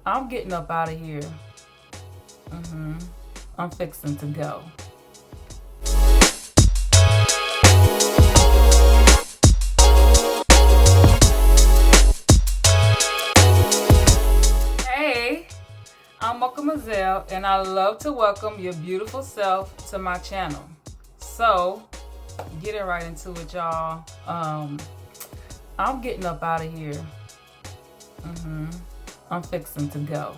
I'm getting up out of here. I'm fixing to go. Hey, I'm Mochamoizelle, and I love to welcome your beautiful self to my channel. So, getting right into it, y'all. I'm getting up out of here. I'm fixing to go.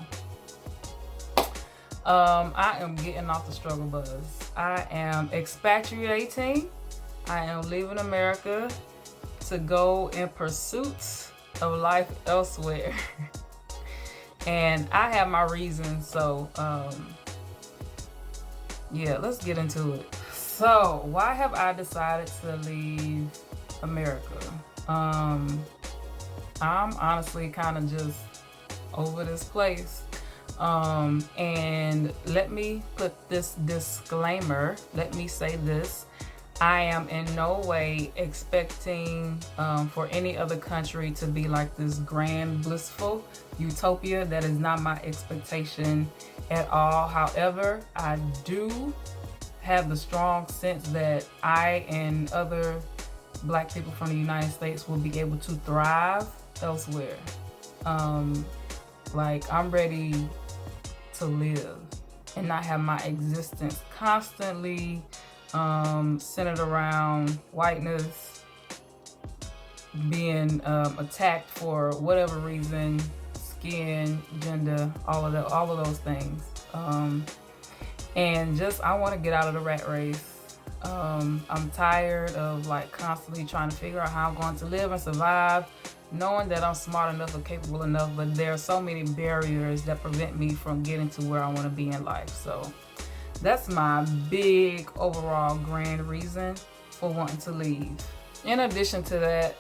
I am getting off the struggle bus. I am expatriating. I am leaving America to go in pursuit of life elsewhere. And I have my reasons, so yeah, let's get into it. So, why have I decided to leave America? I'm honestly kind of just over this place. And let me put this disclaimer. Let me say this. I am in no way expecting for any other country to be like this grand, blissful utopia. That is not my expectation at all. However, I do have the strong sense that I and other Black people from the United States will be able to thrive elsewhere. Like, I'm ready to live and not have my existence constantly centered around whiteness, being attacked for whatever reason, skin, gender, all of those things. And just, I want to get out of the rat race. I'm tired of like constantly trying to figure out how I'm going to live and survive, knowing that I'm smart enough or capable enough, but there are so many barriers that prevent me from getting to where I want to be in life. So that's my big overall grand reason for wanting to leave. In addition to that,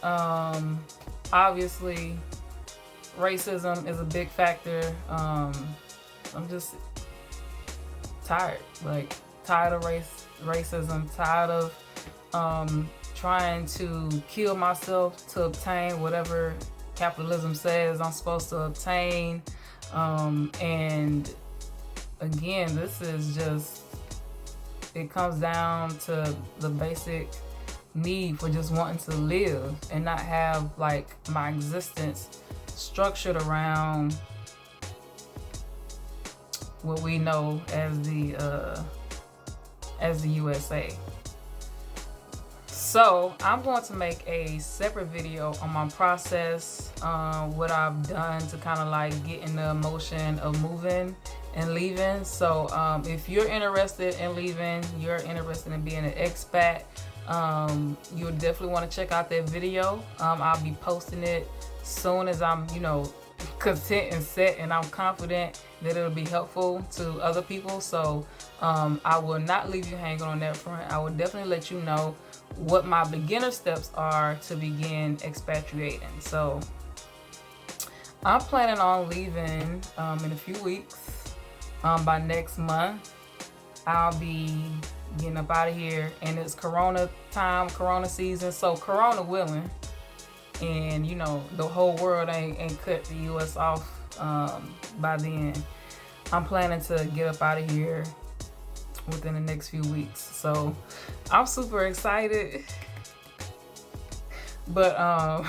obviously racism is a big factor. I'm just tired, like tired of racism, tired of trying to kill myself to obtain whatever capitalism says I'm supposed to obtain. And again, this is just, it comes down to the basic need for just wanting to live and not have like my existence structured around what we know as the USA. So I'm going to make a separate video on my process, what I've done to kind of like get in the motion of moving and leaving. So if you're interested in leaving, you're interested in being an expat, you'll definitely want to check out that video. I'll be posting it soon as I'm, content and set, and I'm confident that it'll be helpful to other people. So I will not leave you hanging on that front. I will definitely let you know what my beginner steps are to begin expatriating. So I'm planning on leaving in a few weeks. By next month, I'll be getting up out of here, and it's Corona time, Corona season. So Corona willing, and the whole world ain't cut the US off by then, I'm planning to get up out of here within the next few weeks. So I'm super excited, but I'm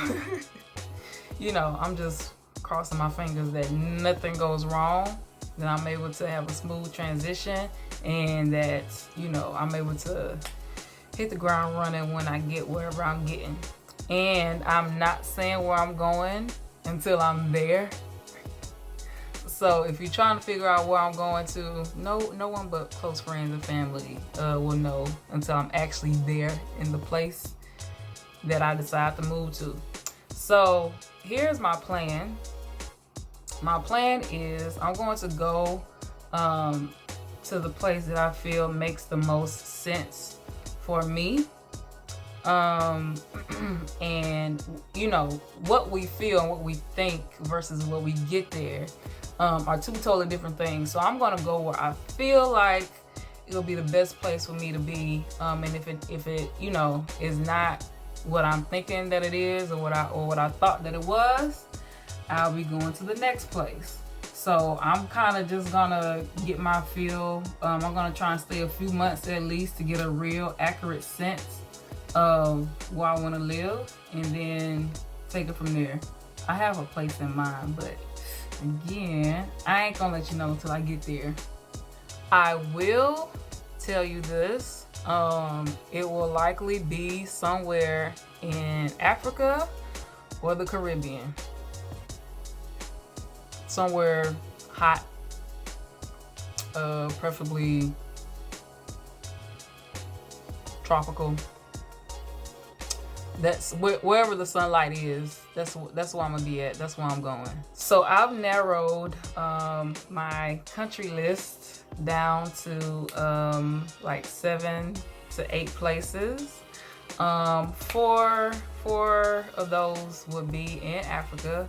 just crossing my fingers that nothing goes wrong, that I'm able to have a smooth transition, and that I'm able to hit the ground running when I get wherever I'm getting. And I'm not saying where I'm going until I'm there. So if you're trying to figure out where I'm going to, no one but close friends and family will know until I'm actually there in the place that I decide to move to. So here's my plan. My plan is I'm going to go to the place that I feel makes the most sense for me. And what we feel and what we think versus what we get there are two totally different things. So I'm gonna go where I feel like it'll be the best place for me to be, and if it is not what I'm thinking that it is, or what I thought that it was, I'll be going to the next place. So I'm kind of just gonna get my feel. I'm gonna try and stay a few months at least to get a real accurate sense of where I want to live, and then take it from there. I have a place in mind, but again, I ain't gonna let you know until I get there. I will tell you this, it will likely be somewhere in Africa or the Caribbean. Somewhere hot, preferably tropical. That's wherever the sunlight is. That's where I'm gonna be at. That's where I'm going. So I've narrowed my country list down to like 7 to 8 places. Four of those would be in Africa.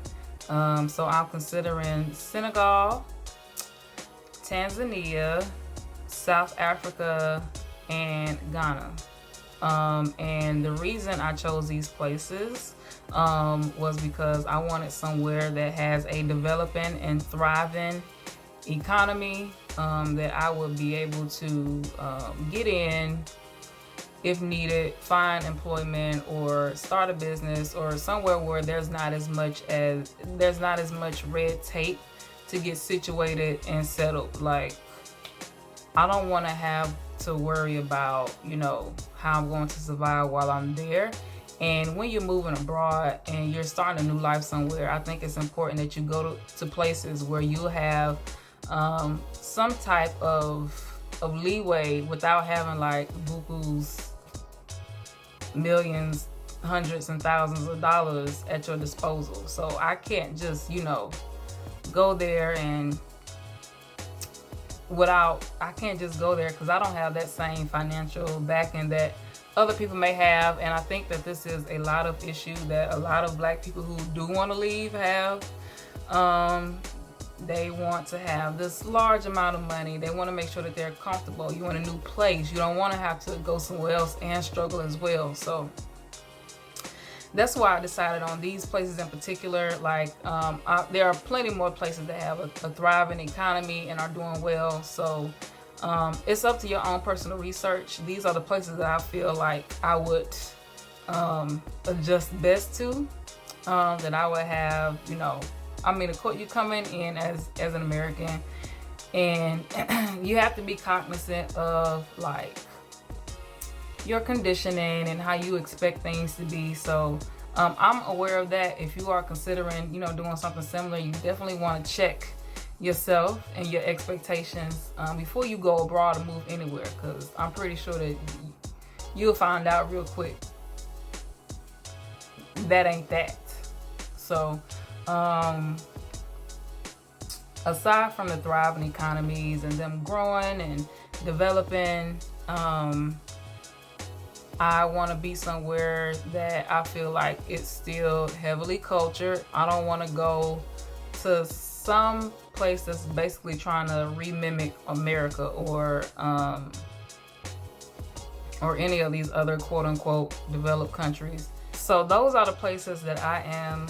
So I'm considering Senegal, Tanzania, South Africa, and Ghana. And the reason I chose these places was because I wanted somewhere that has a developing and thriving economy, that I would be able to get in if needed, find employment, or start a business, or somewhere where there's not as much red tape to get situated and settled. Like, I don't want to have to worry about, you know, how I'm going to survive while I'm there. And when you're moving abroad and you're starting a new life somewhere, I think it's important that you go to places where you have some type of leeway without having like buku's, millions, hundreds and thousands of dollars at your disposal. So I can't just, you know, go there and I can't just go there because I don't have that same financial backing that other people may have. And I think that this is a lot of issue that a lot of Black people who do want to leave have. They want to have this large amount of money. They want to make sure that they're comfortable. You want a new place. You don't want to have to go somewhere else and struggle as well. So that's why I decided on these places in particular. Like, there are plenty more places that have a thriving economy and are doing well. So it's up to your own personal research. These are the places that I feel like I would adjust best to, that I would have, you know, I mean, of course, you're coming in as an American, and you have to be cognizant of like your conditioning and how you expect things to be. So I'm aware of that. If you are considering, you know, doing something similar, you definitely want to check yourself and your expectations before you go abroad or move anywhere, because I'm pretty sure that you'll find out real quick that ain't that. So aside from the thriving economies and them growing and developing, I want to be somewhere that I feel like it's still heavily cultured. I don't want to go to some place that's basically trying to remimic America or any of these other quote-unquote developed countries. So those are the places that I am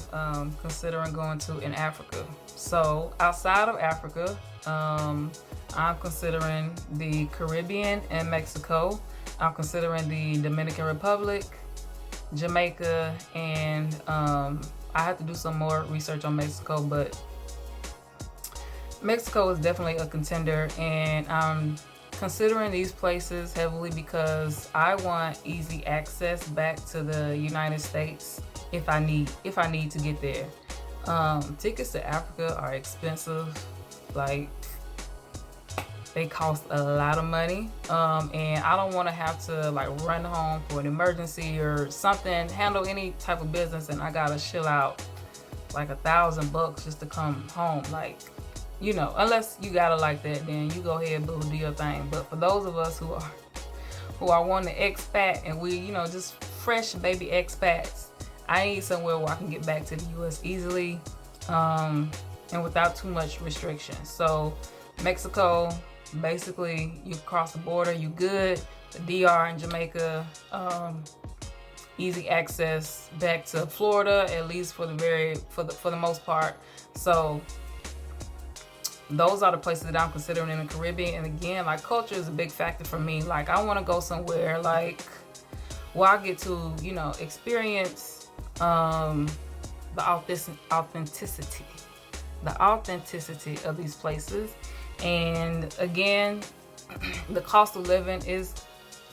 considering going to in Africa. So outside of Africa, I'm considering the Caribbean and Mexico. I'm considering the Dominican Republic, Jamaica, and I have to do some more research on Mexico, but Mexico is definitely a contender, and I'm considering these places heavily because I want easy access back to the United States if I need to get there. Tickets to Africa are expensive. Like, they cost a lot of money, and I don't want to have to like run home for an emergency or something, handle any type of business, and I gotta shell out like $1,000 just to come home. Like, you know, unless you got it like that, then you go ahead, boo, do your thing. But for those of us who are wanting to expat, and we, you know, just fresh baby expats, I need somewhere where I can get back to the U.S. easily, and without too much restriction. So Mexico, basically, you cross the border, you good. The DR and Jamaica, easy access back to Florida, at least for the most part. So those are the places that I'm considering in the Caribbean. And again, like, culture is a big factor for me. Like, I want to go somewhere like where I get to, you know, experience the authenticity of these places. And again, the cost of living is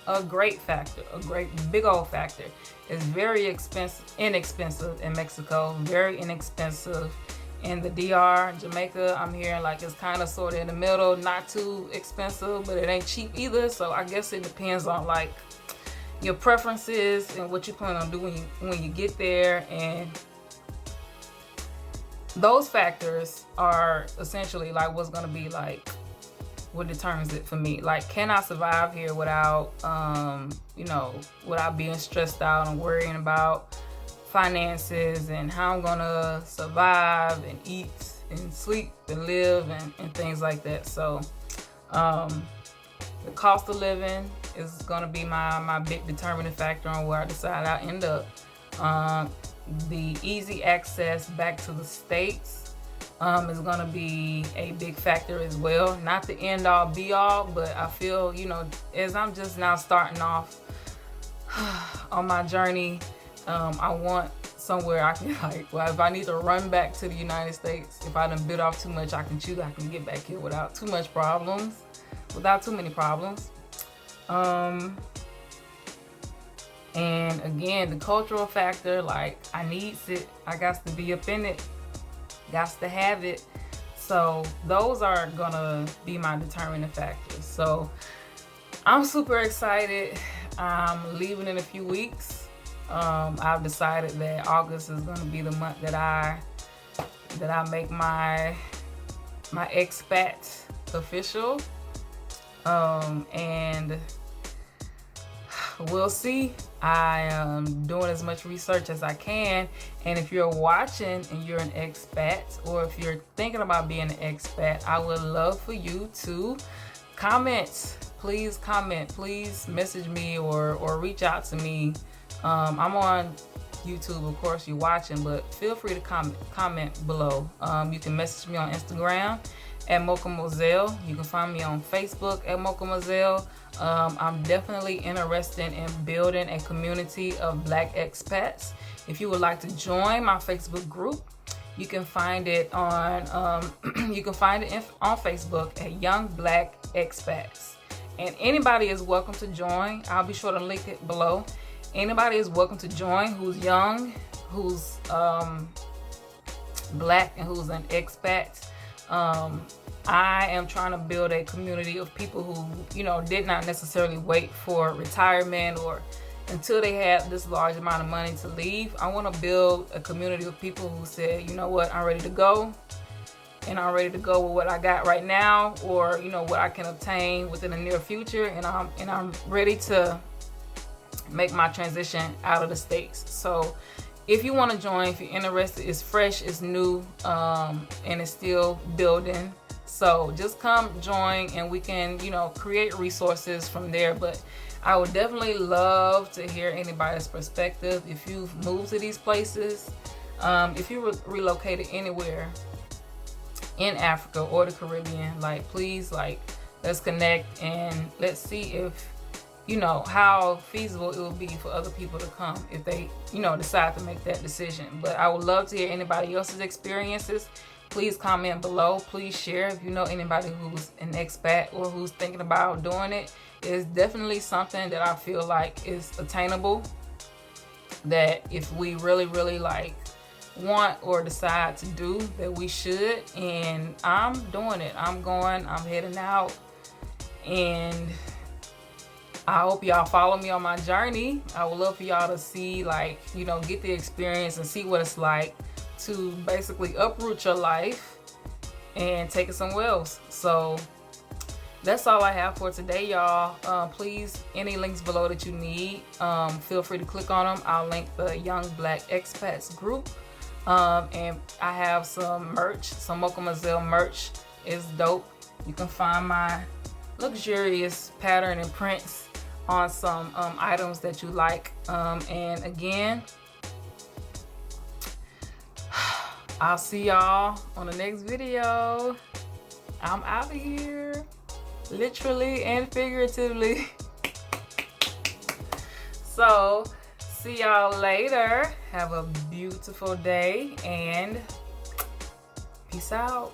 a great factor, a great big old factor. It's very inexpensive in Mexico, very inexpensive in the DR. Jamaica, I'm hearing like it's kind of sort of in the middle, not too expensive, but it ain't cheap either. So I guess it depends on like your preferences and what you plan on doing when you get there. And those factors are essentially like what's going to be like what determines it for me. Like, can I survive here without you know, without being stressed out and worrying about finances and how I'm gonna survive and eat and sleep and live and things like that. So the cost of living is gonna be my big determining factor on where I decide I end up. The easy access back to the States is gonna be a big factor as well. Not the end all be all, but I feel, you know, as I'm just now starting off on my journey, I want somewhere I can, like, well, if I need to run back to the United States, if I done bit off too much, I can get back here without too many problems. And again, the cultural factor, like, I needs it. I got to be up in it. Got to have it. So those are gonna be my determining factors. So I'm super excited. I'm leaving in a few weeks. I've decided that August is gonna be the month that I make my expat official. And we'll see. I am doing as much research as I can. And if you're watching and you're an expat, or if you're thinking about being an expat, I would love for you to comment. Please comment. Please message me or reach out to me. I'm on YouTube, of course, you're watching, but feel free to comment below. You can message me on Instagram at mochamoizelle. You can find me on Facebook at mochamoizelle. I'm definitely interested in building a community of Black expats. If you would like to join my Facebook group, you can find it on on Facebook at Young Black Expats. And anybody is welcome to join. I'll be sure to link it below. Anybody is welcome to join who's young, who's Black, and who's an expat. I am trying to build a community of people who, you know, did not necessarily wait for retirement or until they had this large amount of money to leave. I want to build a community of people who said, you know what, I'm ready to go, and I'm ready to go with what I got right now, or, you know, what I can obtain within the near future, and I'm ready to make my transition out of the States. So if you want to join, if you're interested, it's fresh, it's new, and it's still building. So just come join and we can, you know, create resources from there. But I would definitely love to hear anybody's perspective. If you've moved to these places, if you relocated anywhere in Africa or the Caribbean, like, please, like, let's connect and let's see if, you know, how feasible it will be for other people to come if they, you know, decide to make that decision. But I would love to hear anybody else's experiences. Please comment below. Please share if you know anybody who's an expat or who's thinking about doing it. It's definitely something that I feel like is attainable, that if we really, really like want or decide to do, that we should. And I'm doing it. I'm heading out, and I hope y'all follow me on my journey. I would love for y'all to see, like, you know, get the experience and see what it's like to basically uproot your life and take it somewhere else. So that's all I have for today, y'all. Please, any links below that you need, feel free to click on them. I'll link the Young Black Expats group. And I have some merch, some mochamoizelle merch. It's dope. You can find my luxurious pattern and prints on some items that you like. And again, I'll see y'all on the next video. I'm out of here, literally and figuratively. So see y'all later. Have a beautiful day and peace out.